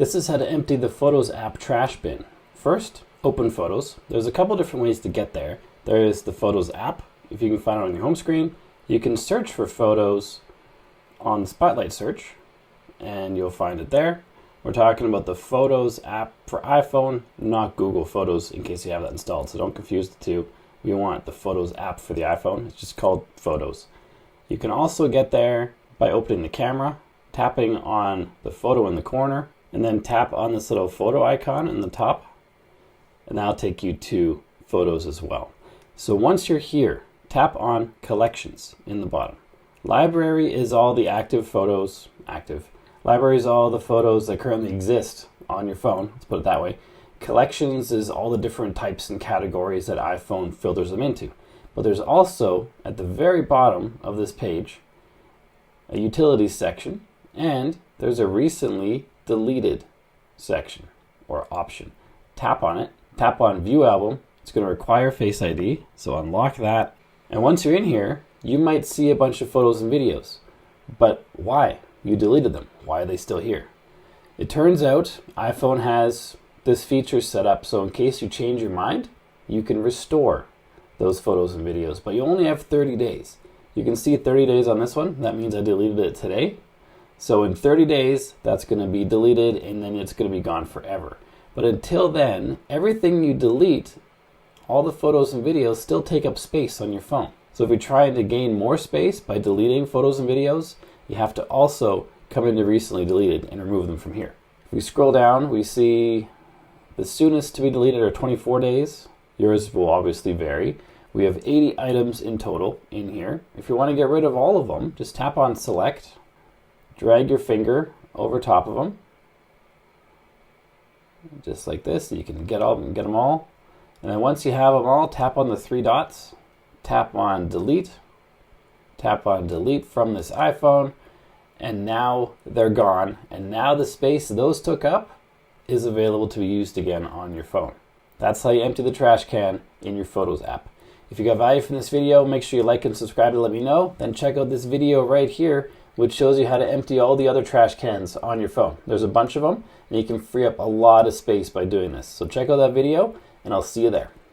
This is how to empty the Photos app trash bin. First, open Photos. There's a couple different ways to get there. There is the Photos app. If you can find it on your home screen, you can search for Photos on Spotlight search and you'll find it there. We're talking about the Photos app for iPhone, not Google Photos, in case you have that installed. So don't confuse the two. We want the Photos app for the iPhone. It's just called Photos. You can also get there by opening the camera, tapping on the photo in the corner, and then tap on this little photo icon in the top, and that'll take you to Photos as well. So once you're here, tap on Collections in the bottom. Library is all the active photos. Library is all the photos that currently exist on your phone, let's put it that way. Collections is all the different types and categories that iPhone filters them into. But there's also, at the very bottom of this page, a utilities section, and there's a recently deleted section or option. Tap on it, tap on View Album. It's going to require Face ID, so unlock that. And once you're in here, you might see a bunch of photos and videos. But why? You deleted them. Why are they still here? It turns out iPhone has this feature set up so in case you change your mind, you can restore those photos and videos, but you only have 30 days. You can see 30 days on this one. That means I deleted it today. So in 30 days, that's going to be deleted and then it's going to be gone forever. But until then, everything you delete, all the photos and videos still take up space on your phone. So if you're trying to gain more space by deleting photos and videos, you have to also come into recently deleted and remove them from here. If we scroll down, we see the soonest to be deleted are 24 days. Yours will obviously vary. We have 80 items in total in here. If you want to get rid of all of them, just tap on Select, drag your finger over top of them, just like this, so you can get them all. And then once you have them all, tap on the three dots, tap on Delete from this iPhone, and now they're gone. And now the space those took up is available to be used again on your phone. That's how you empty the trash can in your Photos app. If you got value from this video, make sure you like and subscribe to let me know. Then check out this video right here, which shows you how to empty all the other trash cans on your phone. There's a bunch of them, and you can free up a lot of space by doing this. So check out that video, and I'll see you there.